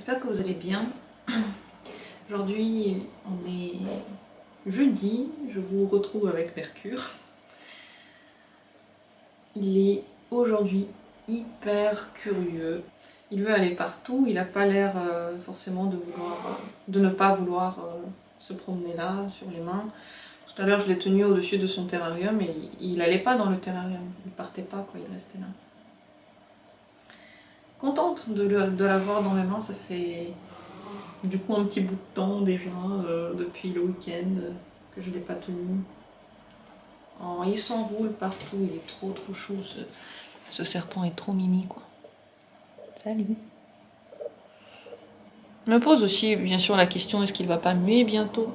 j'espère que vous allez bien. Aujourd'hui, on est jeudi, je vous retrouve avec Mercure. Il est aujourd'hui hyper curieux. Il veut aller partout, il n'a pas l'air forcément de ne pas vouloir se promener là, sur les mains. Tout à l'heure, je l'ai tenu au-dessus de son terrarium et il n'allait pas dans le terrarium. Il partait pas, quoi, il restait là. Contente de l'avoir dans mes mains, ça fait du coup un petit bout de temps déjà, depuis le week-end que je ne l'ai pas tenu. Oh, il s'enroule partout, il est trop chou, ce serpent est trop mimi quoi. Salut. Je me pose aussi bien sûr la question, est-ce qu'il va pas muer bientôt?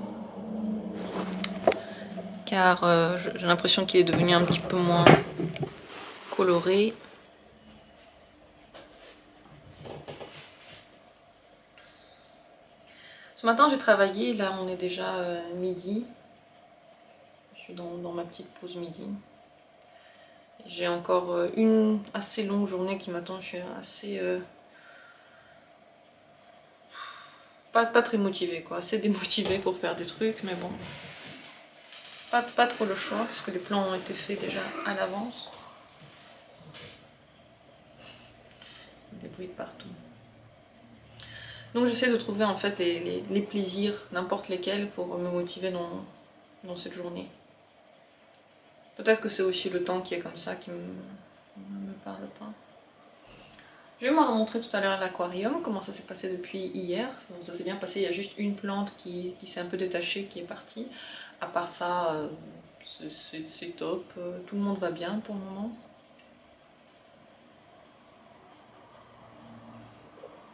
Car j'ai l'impression qu'il est devenu un petit peu moins coloré. Ce matin j'ai travaillé, là on est déjà midi. Je suis dans ma petite pause midi. J'ai encore une assez longue journée qui m'attend, je suis assez... pas très motivée quoi, assez démotivée pour faire des trucs, mais bon. Pas trop le choix, parce que les plans ont été faits déjà à l'avance. Des bruits de partout. Donc j'essaie de trouver en fait les plaisirs, n'importe lesquels, pour me motiver dans cette journée. Peut-être que c'est aussi le temps qui est comme ça qui ne me parle pas. Je vais vous montrer tout à l'heure l'aquarium, comment ça s'est passé depuis hier. Donc ça s'est bien passé, il y a juste une plante qui s'est un peu détachée, qui est partie. À part ça, c'est top, tout le monde va bien pour le moment.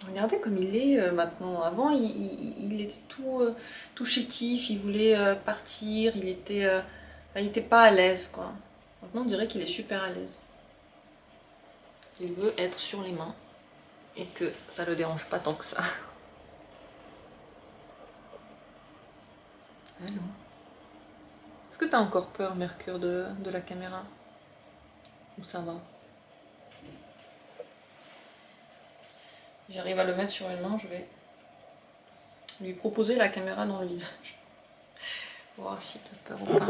Regardez comme il est maintenant. Avant, il était tout chétif, il voulait partir, il était pas à l'aise quoi. Maintenant, on dirait qu'il est super à l'aise. Il veut être sur les mains et que ça le dérange pas tant que ça. Allô? Est-ce que t'as encore peur, Mercure, de la caméra? Ou ça va? J'arrive à le mettre sur une main, je vais lui proposer la caméra dans le visage. Pour voir s'il a peur ou pas.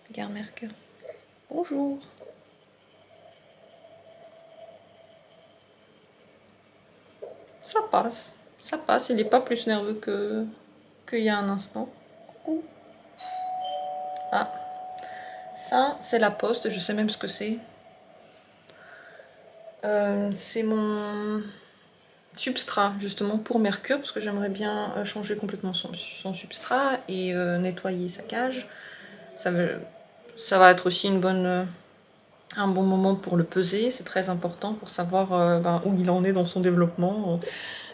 Regarde Mercure. Bonjour. Ça passe, il n'est pas plus nerveux qu'il y a un instant. Coucou. Ah, ça c'est la poste, je sais même ce que c'est. C'est mon substrat justement pour Mercure, parce que j'aimerais bien changer complètement son substrat et nettoyer sa cage. Ça va être aussi un bon moment pour le peser, c'est très important pour savoir où il en est dans son développement.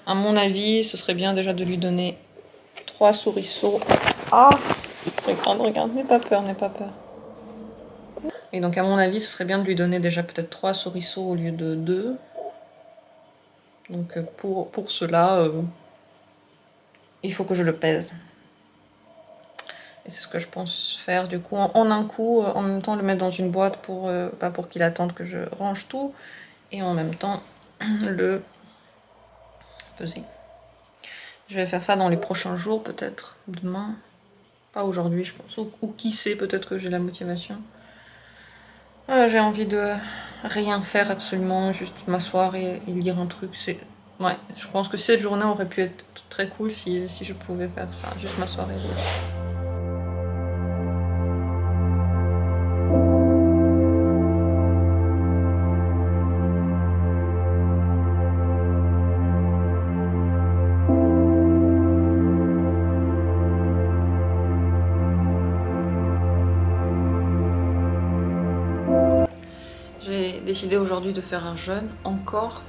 À mon avis, ce serait bien déjà de lui donner 3 souriceaux. Ah, regarde, n'aie pas peur. Et donc à mon avis, ce serait bien de lui donner déjà peut-être 3 souriceaux au lieu de 2. Donc pour cela, il faut que je le pèse. Et c'est ce que je pense faire du coup en un coup, en même temps le mettre dans une boîte pour qu'il attende que je range tout, et en même temps le peser. Je vais faire ça dans les prochains jours, peut-être demain, pas aujourd'hui je pense, ou qui sait, peut-être que j'ai la motivation. J'ai envie de rien faire absolument, juste m'asseoir et lire un truc. Ouais, je pense que cette journée aurait pu être très cool si je pouvais faire ça, juste m'asseoir et lire. J'ai décidé aujourd'hui de faire un jeûne, encore,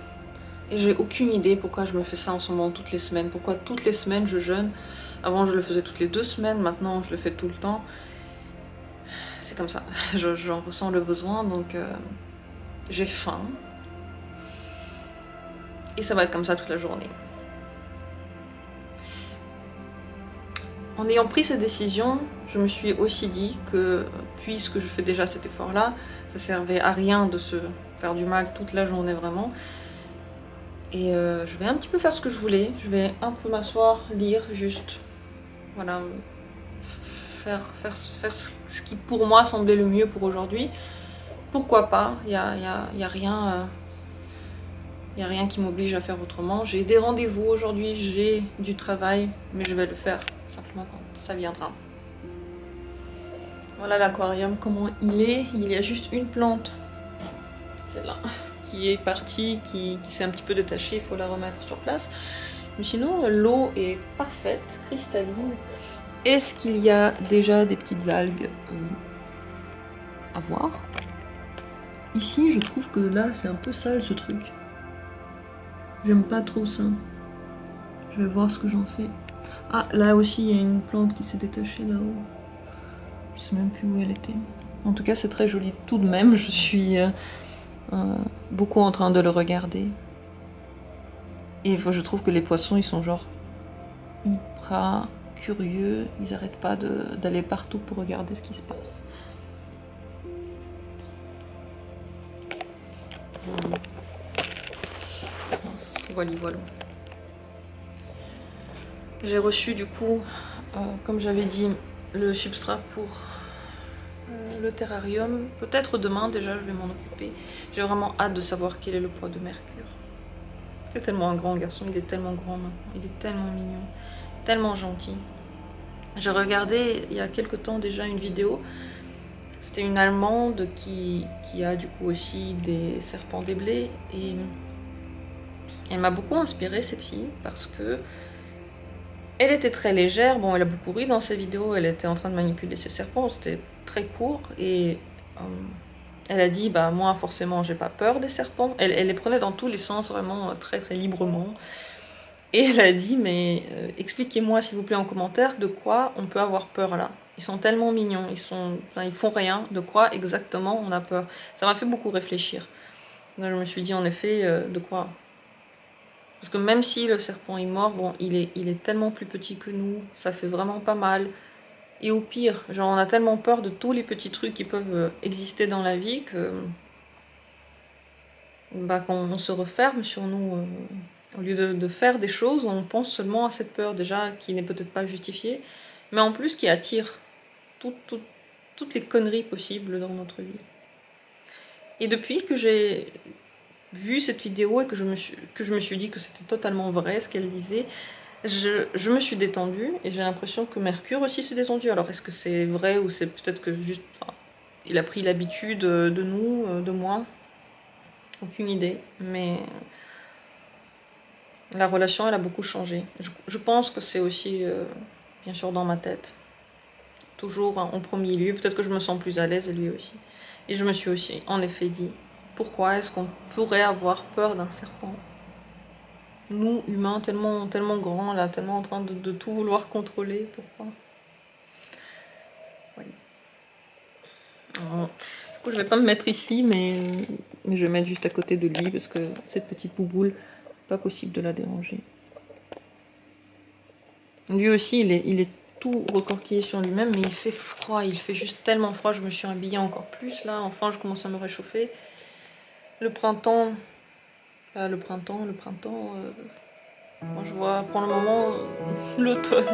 et j'ai aucune idée pourquoi je me fais ça en ce moment toutes les semaines. Pourquoi toutes les semaines je jeûne? Avant je le faisais toutes les 2 semaines, maintenant je le fais tout le temps. C'est comme ça, j'en ressens le besoin, donc j'ai faim. Et ça va être comme ça toute la journée. En ayant pris cette décision, je me suis aussi dit que, puisque je fais déjà cet effort-là, ça servait à rien de se faire du mal toute la journée vraiment. Et je vais un petit peu faire ce que je voulais. Je vais un peu m'asseoir, lire, juste. Voilà. Faire ce qui pour moi semblait le mieux pour aujourd'hui. Pourquoi pas? Il y a rien. Il n'y a rien qui m'oblige à faire autrement. J'ai des rendez-vous aujourd'hui, j'ai du travail, mais je vais le faire simplement quand ça viendra. Voilà l'aquarium, comment il est. Il y a juste une plante, celle-là, qui est partie, qui s'est un petit peu détachée, il faut la remettre sur place. Mais sinon, l'eau est parfaite, cristalline. Est-ce qu'il y a déjà des petites algues à voir? Ici, je trouve que là, c'est un peu sale ce truc. J'aime pas trop ça. Je vais voir ce que j'en fais. Ah, là aussi, il y a une plante qui s'est détachée là-haut. Je sais même plus où elle était. En tout cas, c'est très joli tout de même. Je suis beaucoup en train de le regarder. Et je trouve que les poissons, ils sont genre hyper curieux. Ils n'arrêtent pas d'aller partout pour regarder ce qui se passe. Voilà, voilà. J'ai reçu du coup, comme j'avais dit, le substrat pour le terrarium. Peut-être demain déjà, je vais m'en occuper. J'ai vraiment hâte de savoir quel est le poids de Mercure. C'est tellement un grand garçon, il est tellement grand maintenant, il est tellement mignon, tellement gentil. J'ai regardé il y a quelque temps déjà une vidéo. C'était une Allemande qui a du coup aussi des serpents des blés et elle m'a beaucoup inspirée cette fille parce que elle était très légère. Bon, elle a beaucoup ri dans ses vidéos, elle était en train de manipuler ses serpents, c'était très court et elle a dit bah moi forcément j'ai pas peur des serpents. Elle les prenait dans tous les sens vraiment très très librement. Et elle a dit mais expliquez-moi s'il vous plaît en commentaire de quoi on peut avoir peur là. Ils sont tellement mignons, ils font rien, de quoi exactement on a peur. Ça m'a fait beaucoup réfléchir. Donc, je me suis dit en effet de quoi. Parce que même si le serpent est mort, bon, il est tellement plus petit que nous, ça fait vraiment pas mal. Et au pire, genre on a tellement peur de tous les petits trucs qui peuvent exister dans la vie que bah, qu'on se referme sur nous. Au lieu de faire des choses, on pense seulement à cette peur déjà qui n'est peut-être pas justifiée, mais en plus qui attire toutes les conneries possibles dans notre vie. Et depuis que j'ai vu cette vidéo et que je me suis dit que c'était totalement vrai ce qu'elle disait, je me suis détendue et j'ai l'impression que Mercure aussi s'est détendu. Alors est-ce que c'est vrai ou c'est peut-être que juste il a pris l'habitude de nous, de moi? Aucune idée, mais la relation elle a beaucoup changé. Je pense que c'est aussi bien sûr dans ma tête. Toujours en premier lieu, peut-être que je me sens plus à l'aise et lui aussi. Et je me suis aussi en effet dit, pourquoi est-ce qu'on pourrait avoir peur d'un serpent? Nous, humains, tellement grands, là, tellement en train de tout vouloir contrôler, pourquoi? Oui. Alors, du coup, je vais pas me mettre ici, mais je vais mettre juste à côté de lui, parce que cette petite bouboule, pas possible de la déranger. Lui aussi, il est tout recorquillé sur lui-même, mais il fait froid, il fait juste tellement froid, je me suis habillée encore plus, là, enfin, je commence à me réchauffer. Le printemps, moi je vois pour le moment l'automne.